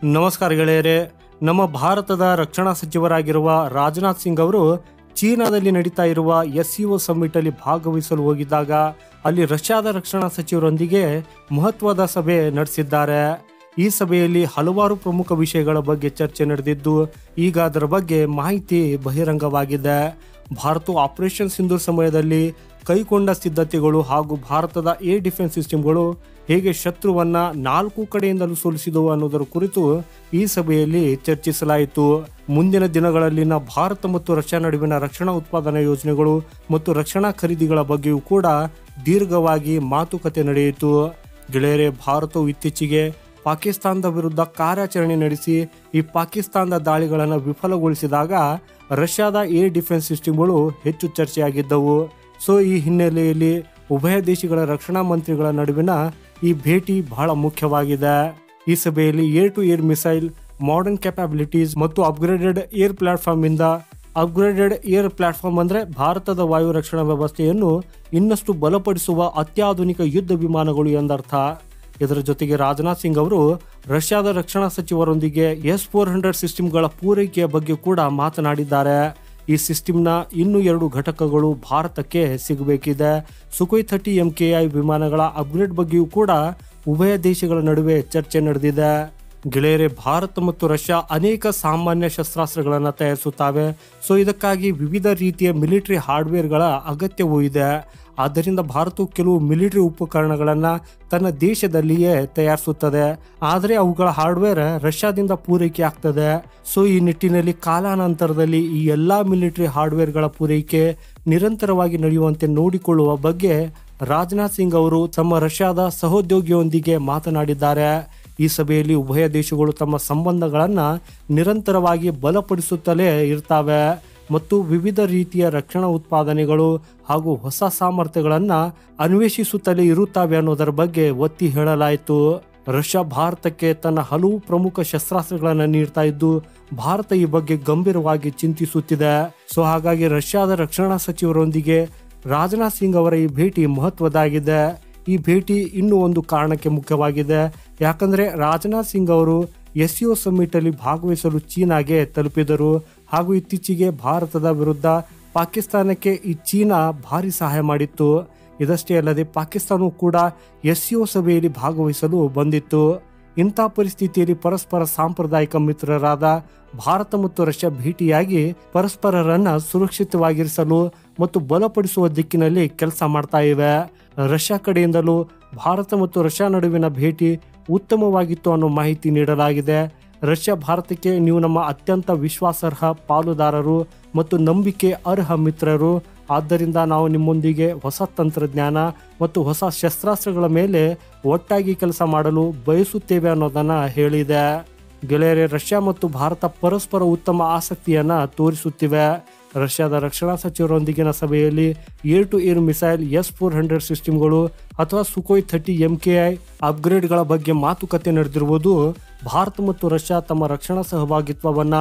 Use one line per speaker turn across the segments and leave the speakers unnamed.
ನಮಸ್ಕಾರ ಗೆಳೆಯರೇ. ನಮ್ಮ ಭಾರತದ ರಕ್ಷಣಾ ಸಚಿವರಾಗಿರುವ ರಾಜನಾಥ್ ಸಿಂಗ್ ಅವರು ಚೀನಾದಲ್ಲಿ ನಡೀತಾ ಇರುವ SCO ಸಮ್ಮಿಟ್ ಅಲ್ಲಿ ಭಾಗವಹಿಸಲು ಹೋಗಿದ್ದಾಗ ಅಲ್ಲಿ ರಷ್ಯಾದ ರಕ್ಷಣಾ ಸಚಿವರೊಂದಿಗೆ ಮಹತ್ವದ ಸಭೆ ನಡೆಸಿದ್ದಾರೆ. ಈ ಸಭೆಯಲ್ಲಿ ಹಲವಾರು ಪ್ರಮುಖ ವಿಷಯಗಳ ಬಗ್ಗೆ ಚರ್ಚೆ ನಡೆದಿದ್ದು ಈಗ ಅದರ ಬಗ್ಗೆ ಮಾಹಿತಿ ಬಹಿರಂಗವಾಗಿದೆ. ಭಾರತ ಆಪರೇಷನ್ ಸಿಂಧೂರ್ ಸಮಯದಲ್ಲಿ ಕೈಗೊಂಡ ಸಿದ್ಧತೆಗಳು ಹಾಗೂ ಭಾರತದ ಏರ್ ಡಿಫೆನ್ಸ್ ಸಿಸ್ಟಮ್ಗಳು ಹೇಗೆ ಶತ್ರುವನ್ನ 4 ಕಡೆಯಿಂದಲೂ ಸೋಲಿಸಿದವು ಅನ್ನೋದರ ಕುರಿತು ಈ ಸಭೆಯಲ್ಲಿ ಚರ್ಚಿಸಲಾಯಿತು. ಮುಂದಿನ ದಿನಗಳಲ್ಲಿನ ಭಾರತ ಮತ್ತು ರಷ್ಯಾ ನಡುವಿನ ರಕ್ಷಣಾ ಉತ್ಪಾದನಾ ಯೋಜನೆಗಳು ಮತ್ತು ರಕ್ಷಣಾ ಖರೀದಿಗಳ ಬಗ್ಗೆಯೂ ಕೂಡ ದೀರ್ಘವಾಗಿ ಮಾತುಕತೆ ನಡೆಯಿತು. ಗೆಳೆಯರೇ, ಭಾರತವು ಇತ್ತೀಚೆಗೆ ಪಾಕಿಸ್ತಾನದ ವಿರುದ್ಧ ಕಾರ್ಯಾಚರಣೆ ನಡೆಸಿ ಈ ಪಾಕಿಸ್ತಾನದ ದಾಳಿಗಳನ್ನು ವಿಫಲಗೊಳಿಸಿದಾಗ ರಷ್ಯಾದ ಏರ್ ಡಿಫೆನ್ಸ್ ಸಿಸ್ಟಮ್ಗಳು ಹೆಚ್ಚು ಚರ್ಚೆಯಾಗಿದ್ದವು. ಸೊ ಈ ಹಿನ್ನೆಲೆಯಲ್ಲಿ ಉಭಯ ದೇಶಗಳ ರಕ್ಷಣಾ ಮಂತ್ರಿಗಳ ನಡುವಿನ ಈ ಭೇಟಿ ಬಹಳ ಮುಖ್ಯವಾಗಿದೆ. ಈ ಸಭೆಯಲ್ಲಿ air to air missile, modern capabilities ಮತ್ತು ಅಪ್ಗ್ರೇಡೆಡ್ ಏರ್ ಪ್ಲಾಟ್ಫಾರ್ಮ್ ಇಂದ ಅಪ್ಗ್ರೇಡೆಡ್ ಏರ್ ಪ್ಲಾಟ್ಫಾರ್ಮ್ ಅಂದ್ರೆ ಭಾರತದ ವಾಯು ರಕ್ಷಣಾ ವ್ಯವಸ್ಥೆಯನ್ನು ಇನ್ನಷ್ಟು ಬಲಪಡಿಸುವ ಅತ್ಯಾಧುನಿಕ ಯುದ್ಧ ವಿಮಾನಗಳು ಎಂದರ್ಥ. ಇದರ ಜೊತೆಗೆ ರಾಜನಾಥ್ ಸಿಂಗ್ ಅವರು ರಷ್ಯಾದ ರಕ್ಷಣಾ ಸಚಿವರೊಂದಿಗೆ S-400 ಸಿಸ್ಟಮ್ಗಳ ಪೂರೈಕೆಯ ಬಗ್ಗೆ ಕೂಡ ಮಾತನಾಡಿದ್ದಾರೆ. ಈ ಸಿಸ್ಟಮ್ನ ಇನ್ನೂ 2 ಘಟಕಗಳು ಭಾರತಕ್ಕೆ ಸಿಗಬೇಕಿದೆ. ಸುಖೋಯ್ 30 MKI ವಿಮಾನಗಳ ಅಪ್ಗ್ರೇಡ್ ಬಗ್ಗೆಯೂ ಕೂಡ ಉಭಯ ದೇಶಗಳ ನಡುವೆ ಚರ್ಚೆ ನಡೆದಿದೆ. ಗೆಳೆಯರೇ, ಭಾರತ ಮತ್ತು ರಷ್ಯಾ ಅನೇಕ ಸಾಮಾನ್ಯ ಶಸ್ತ್ರಾಸ್ತ್ರಗಳನ್ನು ತಯಾರಿಸುತ್ತವೆ. ಸೊ ಇದಕ್ಕಾಗಿ ವಿವಿಧ ರೀತಿಯ ಮಿಲಿಟರಿ ಹಾರ್ಡ್ವೇರ್ಗಳ ಅಗತ್ಯವೂ ಇದೆ. ಆದ್ದರಿಂದ ಭಾರತವು ಕೆಲವು ಮಿಲಿಟರಿ ಉಪಕರಣಗಳನ್ನು ತನ್ನ ದೇಶದಲ್ಲಿಯೇ ತಯಾರಿಸುತ್ತದೆ, ಆದರೆ ಅವುಗಳ ಹಾರ್ಡ್ವೇರ್ ರಷ್ಯಾದಿಂದ ಪೂರೈಕೆ ಆಗ್ತದೆ. ಸೊ ಈ ನಿಟ್ಟಿನಲ್ಲಿ ಕಾಲಾನಂತರದಲ್ಲಿ ಈ ಎಲ್ಲ ಮಿಲಿಟರಿ ಹಾರ್ಡ್ವೇರ್ಗಳ ಪೂರೈಕೆ ನಿರಂತರವಾಗಿ ನಡೆಯುವಂತೆ ನೋಡಿಕೊಳ್ಳುವ ಬಗ್ಗೆ ರಾಜನಾಥ್ ಸಿಂಗ್ ಅವರು ತಮ್ಮ ರಷ್ಯಾದ ಸಹೋದ್ಯೋಗಿಯೊಂದಿಗೆ ಮಾತನಾಡಿದ್ದಾರೆ. ಈ ಸಭೆಯಲ್ಲಿ ಉಭಯ ದೇಶಗಳು ತಮ್ಮ ಸಂಬಂಧಗಳನ್ನು ನಿರಂತರವಾಗಿ ಬಲಪಡಿಸುತ್ತಲೇ ಇರ್ತವೆ ಮತ್ತು ವಿವಿಧ ರೀತಿಯ ರಕ್ಷಣಾ ಉತ್ಪಾದನೆಗಳು ಹಾಗೂ ಹೊಸ ಸಾಮರ್ಥ್ಯಗಳನ್ನು ಅನ್ವೇಷಿಸುತ್ತಲೇ ಇರುತ್ತವೆ ಅನ್ನೋದರ ಬಗ್ಗೆ ಒತ್ತಿ ಹೇಳಲಾಯಿತು. ರಷ್ಯಾ ಭಾರತಕ್ಕೆ ತನ್ನ ಹಲವು ಪ್ರಮುಖ ಶಸ್ತ್ರಾಸ್ತ್ರಗಳನ್ನು ನೀಡ್ತಾ ಇದ್ದು ಭಾರತ ಈ ಬಗ್ಗೆ ಗಂಭೀರವಾಗಿ ಚಿಂತಿಸುತ್ತಿದೆ. ಸೊ ಹಾಗಾಗಿ ರಷ್ಯಾದ ರಕ್ಷಣಾ ಸಚಿವರೊಂದಿಗೆ ರಾಜನಾಥ್ ಸಿಂಗ್ ಅವರ ಈ ಭೇಟಿ ಮಹತ್ವದಾಗಿದೆ. ಈ ಭೇಟಿ ಇನ್ನೂ ಒಂದು ಕಾರಣಕ್ಕೆ ಮುಖ್ಯವಾಗಿದೆ. ಯಾಕಂದ್ರೆ ರಾಜನಾಥ್ ಸಿಂಗ್ ಅವರು SCO ಸಮ್ಮಿಟ್ ಅಲ್ಲಿ ಭಾಗವಹಿಸಲು ಚೀನಾಗೆ ತಲುಪಿದರು ಹಾಗೂ ಇತ್ತೀಚೆಗೆ ಭಾರತದ ವಿರುದ್ಧ ಪಾಕಿಸ್ತಾನಕ್ಕೆ ಈ ಚೀನಾ ಭಾರಿ ಸಹಾಯ ಮಾಡಿತ್ತು. ಇದಷ್ಟೇ ಅಲ್ಲದೆ ಪಾಕಿಸ್ತಾನವೂ ಕೂಡ SCO ಸಭೆಯಲ್ಲಿ ಭಾಗವಹಿಸಲು ಬಂದಿತ್ತು. ಇಂಥ ಪರಿಸ್ಥಿತಿಯಲ್ಲಿ ಪರಸ್ಪರ ಸಾಂಪ್ರದಾಯಿಕ ಮಿತ್ರರಾದ ಭಾರತ ಮತ್ತು ರಷ್ಯಾ ಭೇಟಿಯಾಗಿ ಪರಸ್ಪರರನ್ನ ಸುರಕ್ಷಿತವಾಗಿರಿಸಲು ಮತ್ತು ಬಲಪಡಿಸುವ ದಿಕ್ಕಿನಲ್ಲಿ ಕೆಲಸ ಮಾಡ್ತಾ ಇವೆ. ರಷ್ಯಾ ಕಡೆಯಿಂದಲೂ ಭಾರತ ಮತ್ತು ರಷ್ಯಾ ನಡುವಿನ ಭೇಟಿ ಉತ್ತಮವಾಗಿತ್ತು ಅನ್ನೋ ಮಾಹಿತಿ ನೀಡಲಾಗಿದೆ. ರಷ್ಯಾ ಭಾರತಕ್ಕೆ ನೀವು ನಮ್ಮ ಅತ್ಯಂತ ವಿಶ್ವಾಸಾರ್ಹ ಪಾಲುದಾರರು ಮತ್ತು ನಂಬಿಕೆ ಅರ್ಹ ಮಿತ್ರರು, ಆದ್ದರಿಂದ ನಾವು ನಿಮ್ಮೊಂದಿಗೆ ಹೊಸ ತಂತ್ರಜ್ಞಾನ ಮತ್ತು ಹೊಸ ಶಸ್ತ್ರಾಸ್ತ್ರಗಳ ಮೇಲೆ ಒಟ್ಟಾಗಿ ಕೆಲಸ ಮಾಡಲು ಬಯಸುತ್ತೇವೆ ಅನ್ನೋದನ್ನ ಹೇಳಿದೆ. ಗೆಳೆಯರೇ, ರಷ್ಯಾ ಮತ್ತು ಭಾರತ ಪರಸ್ಪರ ಉತ್ತಮ ಆಸಕ್ತಿಯನ್ನ ತೋರಿಸುತ್ತಿವೆ. ರಷ್ಯಾದ ರಕ್ಷಣಾ ಸಚಿವರೊಂದಿಗಿನ ಸಭೆಯಲ್ಲಿ air to air missile S-400 ಸಿಸ್ಟಮ್ಗಳು ಅಥವಾ ಸುಖೋಯ್ 30 MKI ಅಪ್ಗ್ರೇಡ್ಗಳ ಬಗ್ಗೆ ಮಾತುಕತೆ ನಡೆದಿರುವುದು ಭಾರತ ಮತ್ತು ರಷ್ಯಾ ತಮ್ಮ ರಕ್ಷಣಾ ಸಹಭಾಗಿತ್ವವನ್ನ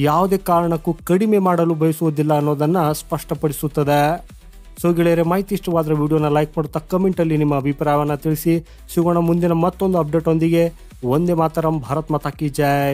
ಯಾವುದೇ ಕಾರಣಕ್ಕೂ ಕಡಿಮೆ ಮಾಡಲು ಬಯಸುವುದಿಲ್ಲ ಅನ್ನೋದನ್ನ ಸ್ಪಷ್ಟಪಡಿಸುತ್ತದೆ. ಸೊ ಗೆಳೆಯರೆ, ಮಾಹಿತಿ ಇಷ್ಟವಾದರೆ ವಿಡಿಯೋನ ಲೈಕ್ ಮಾಡುತ್ತಾ ಕಮೆಂಟ್ ಅಲ್ಲಿ ನಿಮ್ಮ ಅಭಿಪ್ರಾಯವನ್ನು ತಿಳಿಸಿ. ಸಿಗೋಣ ಮುಂದಿನ ಮತ್ತೊಂದು ಅಪ್ಡೇಟ್ ಒಂದಿಗೆ. ವಂದೇ ಮಾತರಂ. ಭಾರತ್ ಮಾತಾ ಕಿ ಜೈ.